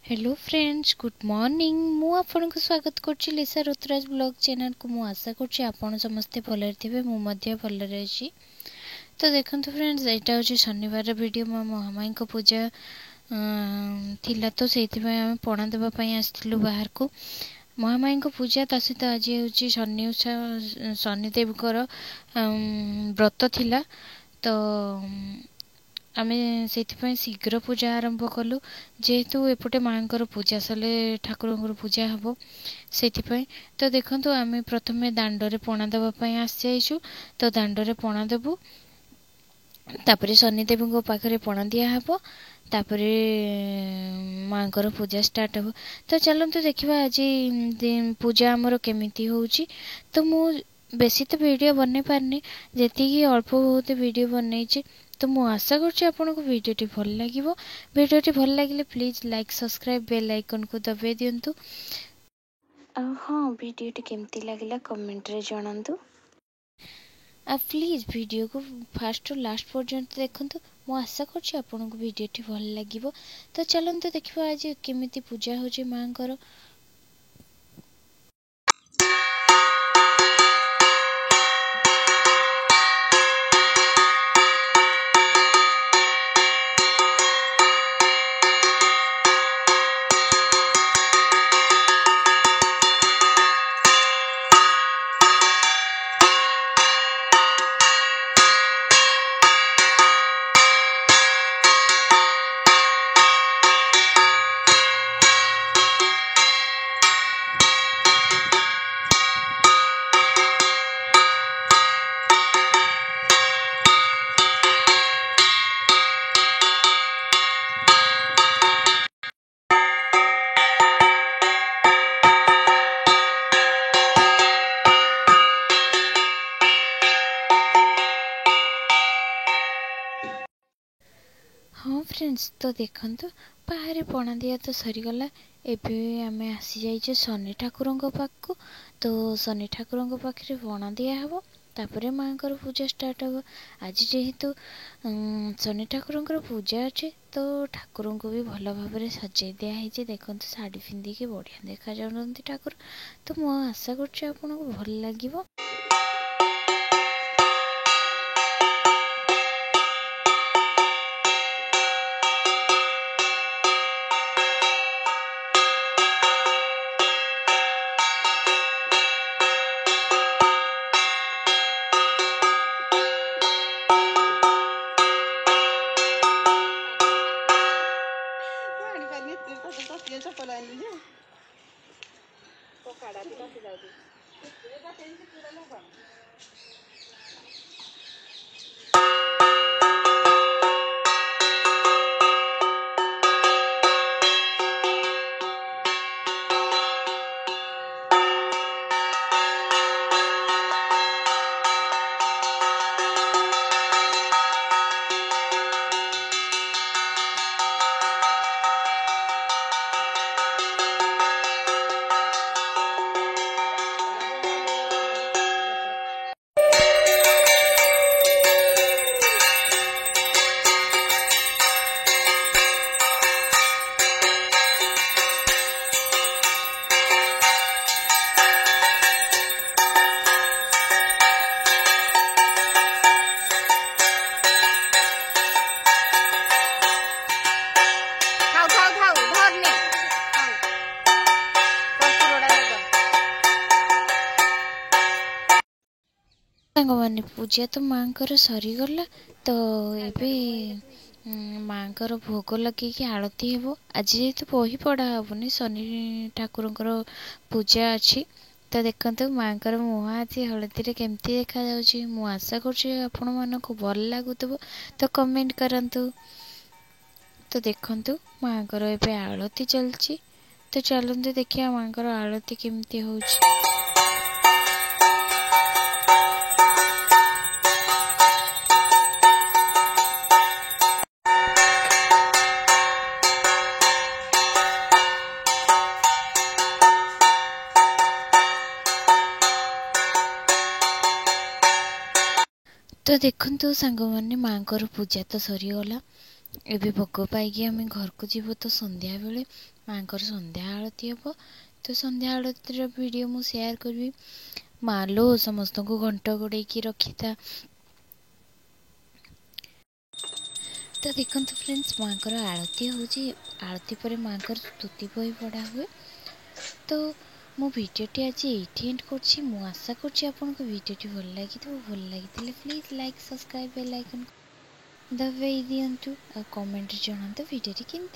Hello friends good morning मु आपनको स्वागत करछि लिसा ऋतुराज ब्लॉग चैनल को। मु आशा करछि आपण समस्ते भलरे थिबे मु मध्ये भलरे अछि। तो देखंतु फ्रेंड्स एटा होछि शनिवार वीडियो। मो महामाई को पूजा थिला तो सेति पय हम पणा देबा पय आस्थिलु बाहर को। महामाई को पूजा ता सहित आज होछि शनिदेव कर व्रत थिला तो आमे से शीघ्र पूजा आरंभ कलु जेहेतु एपटे माँकर पूजा सले ठाकुर पूजा हम से। तो देखो आम प्रथम दांडरे पणा देवाई आसी जाइछु। तो दांडरे पणा देबु तापरे शनिदेव पाखे पणा दिहब तापरे माँकर पूजा स्टार्ट हो। तो चलते देखा आज पूजा आमर केमिति होउची। तो मु बेसी तो वीडियो बने पारनी जी अल्प बहुत वीडियो बनई। तो मु आशा करछि आपनको वीडियोटी भल लागिवो। वीडियोटी भल लागिले please like subscribe bell icon को दबाई दियंतु। हाँ वीडियोटी केमती लागिला कमेंट रे जणांतु। प्लीज वीडियो को फास्ट और लास्ट पर्यंत देखंतु। मु आशा करछि आपनको वीडियोटी भल लागिवो। तो चलंतु देखिबा आज केमिति पूजा होछि मांकर। हाँ फ्रेंड्स तो देखंतु बाहर पणा दिया तो सरीगला। एबे आमे आसी जाइछे शनि ठाकुर पाखु। तो शनि ठाकुर पाखे पणा दिया हबो तापरे माँकर पूजा स्टार्ट हो। आज जेहेतु शनि ठाकुर पूजा अच्छे तो ठाकुर को भी भल भाव सजाई दिखाई। देखते शाढ़ी पिंधिकी बढ़िया देखा जाऊँच ठाकुर। तो मु आशा करछि आपनको भल लागिवो। साଙ୍ଗमाने पूजा तो माँकर सरीगला। तो एबे माँकर भोग लगे आरती हेबो। आज जेहेतु बही पढ़ा हेबनी शनि ठाकुर पूजा अच्छी। तो देखते माँकर मुह आज हलदी केमती देखा जाउछि। मु आशा करछि आपण मानकु भल लागुतबो तो कमेंट करंतु। तो देखंतु माँकर एबे आरती चलछि। तो चलंतु देखिया माँकर आरती केमती होउछि। तो देखंतु सांग माने माँकर पूजा तो सरीगला। ଏବେ ଭୋଗ ପାଇକି ଆମେ ଘରକୁ ଯିବୁ। ତ ସନ୍ଧ୍ୟା ବେଳେ ମାଙ୍କର ସନ୍ଧ୍ୟା ଆଳତି ହେବ। ତ ସନ୍ଧ୍ୟା ଆଳତୀର ଭିଡ଼ିଓ ମୁଁ ସେୟାର କରିବି। ମାଲୋ ସମସ୍ତଙ୍କୁ ଘଣ୍ଟ ଗୋଡ଼େଇକି ରଖିଥା। ତ ଦେଖନ୍ତୁ ଫ୍ରେଣ୍ଡସ୍, ମାଙ୍କର ଆଳତି ହେଉଛି। ଆଳତି ପରେ ମାଙ୍କର ସ୍ତୁତି ବହି ପଢ଼ା ହୁଏ। ତ ମୁଁ ଭିଡ଼ିଓଟି ଆଜି ଏଇଠି ଏଣ୍ଡ କରୁଛି। ମୁଁ ଆଶା କରୁଛି ଆପଣଙ୍କୁ ଭିଡ଼ିଓଟି ଭଲ ଲାଗିଥିବ। ଭଲ ଲାଗିଥିଲେ please like, subscribe, bail icon ଦବାଇ ଦିଅନ୍ତୁ ଆଉ କମେଣ୍ଟରେ ଜଣାନ୍ତୁ ଭିଡ଼ିଓଟି କେମିତି